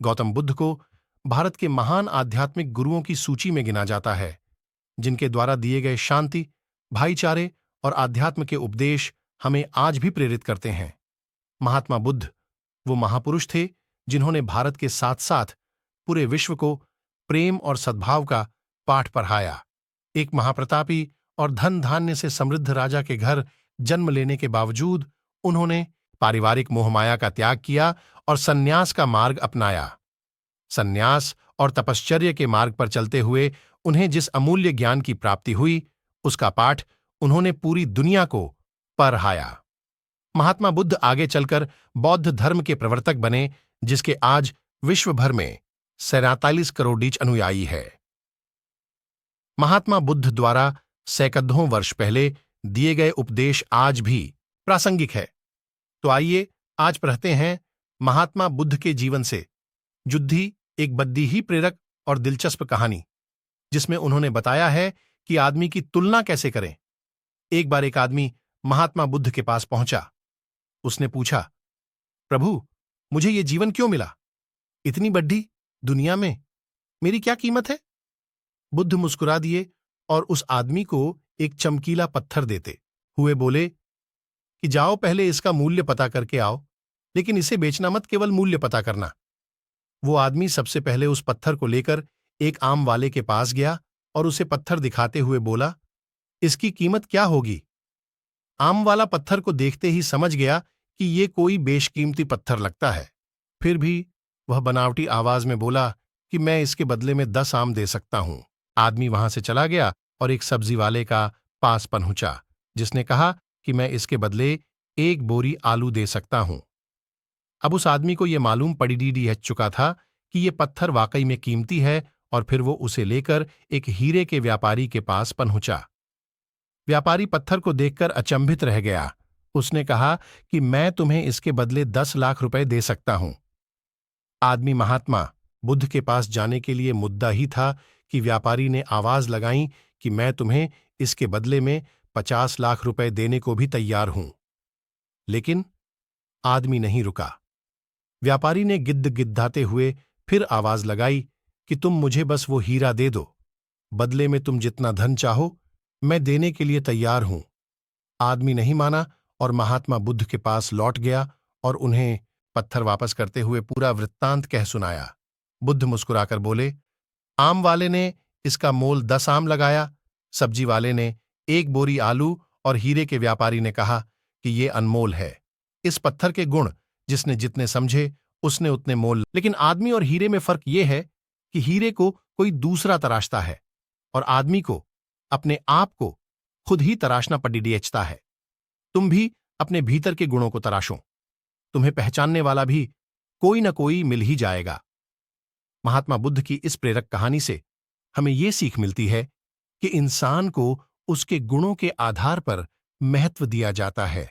गौतम बुद्ध को भारत के महान आध्यात्मिक गुरुओं की सूची में गिना जाता है, जिनके द्वारा दिए गए शांति, भाईचारे और आध्यात्म के उपदेश हमें आज भी प्रेरित करते हैं। महात्मा बुद्ध वो महापुरुष थे जिन्होंने भारत के साथ साथ पूरे विश्व को प्रेम और सद्भाव का पाठ पढ़ाया। एक महाप्रतापी और धन धान्य से समृद्ध राजा के घर जन्म लेने के बावजूद उन्होंने पारिवारिक मोहमाया का त्याग किया और सन्यास का मार्ग अपनाया। सन्यास और तपश्चर्य के मार्ग पर चलते हुए उन्हें जिस अमूल्य ज्ञान की प्राप्ति हुई, उसका पाठ उन्होंने पूरी दुनिया को पढ़ाया। महात्मा बुद्ध आगे चलकर बौद्ध धर्म के प्रवर्तक बने, जिसके आज विश्व भर में 47 करोड़ अनुयायी है। महात्मा बुद्ध द्वारा सैकड़ों वर्ष पहले दिए गए उपदेश आज भी प्रासंगिक है। तो आइए आज पढ़ते हैं महात्मा बुद्ध के जीवन से जुद्धी एक बद्दी ही प्रेरक और दिलचस्प कहानी, जिसमें उन्होंने बताया है कि आदमी की तुलना कैसे करें। एक बार एक आदमी महात्मा बुद्ध के पास पहुंचा। उसने पूछा, प्रभु, मुझे ये जीवन क्यों मिला? इतनी बड़ी दुनिया में मेरी क्या कीमत है? बुद्ध मुस्कुरा दिए और उस आदमी को एक चमकीला पत्थर देते हुए बोले कि जाओ, पहले इसका मूल्य पता करके आओ, लेकिन इसे बेचना मत, केवल मूल्य पता करना। वो आदमी सबसे पहले उस पत्थर को लेकर एक आम वाले के पास गया और उसे पत्थर दिखाते हुए बोला, इसकी कीमत क्या होगी? आम वाला पत्थर को देखते ही समझ गया कि ये कोई बेशकीमती पत्थर लगता है। फिर भी वह बनावटी आवाज में बोला कि मैं इसके बदले में 10 आम दे सकता हूं। आदमी वहां से चला गया और एक सब्जी वाले का पास पहुंचा, जिसने कहा कि मैं इसके बदले 1 बोरी आलू दे सकता हूं। अब उस आदमी को यह मालूम पड़ी चुका था कि यह पत्थर वाकई में कीमती है, और फिर वो उसे लेकर एक हीरे के व्यापारी के पास पहुंचा। व्यापारी पत्थर को देखकर अचंभित रह गया। उसने कहा कि मैं तुम्हें इसके बदले 10 लाख रुपए दे सकता हूं। आदमी महात्मा बुद्ध के पास जाने के लिए मुद्दा ही था कि व्यापारी ने आवाज लगाई कि मैं तुम्हें इसके बदले में 50 लाख रुपए देने को भी तैयार हूं। लेकिन आदमी नहीं रुका। व्यापारी ने गिद्दाते हुए फिर आवाज लगाई कि तुम मुझे बस वो हीरा दे दो, बदले में तुम जितना धन चाहो मैं देने के लिए तैयार हूं। आदमी नहीं माना और महात्मा बुद्ध के पास लौट गया और उन्हें पत्थर वापस करते हुए पूरा वृत्तांत कह सुनाया। बुद्ध मुस्कुराकर बोले, आम वाले ने इसका मोल 10 आम लगाया, सब्जी वाले ने 1 बोरी आलू और हीरे के व्यापारी ने कहा कि ये अनमोल है। इस पत्थर के गुण जिसने जितने समझे उसने उतने मोल। लेकिन आदमी और हीरे में फर्क यह है कि हीरे को कोई दूसरा तराशता है और आदमी को अपने आप को खुद ही तराशना पड़ता है। तुम भी अपने भीतर के गुणों को तराशो, तुम्हें पहचानने वाला भी कोई न कोई मिल ही जाएगा। महात्मा बुद्ध की इस प्रेरक कहानी से हमें यह सीख मिलती है कि इंसान को उसके गुणों के आधार पर महत्व दिया जाता है।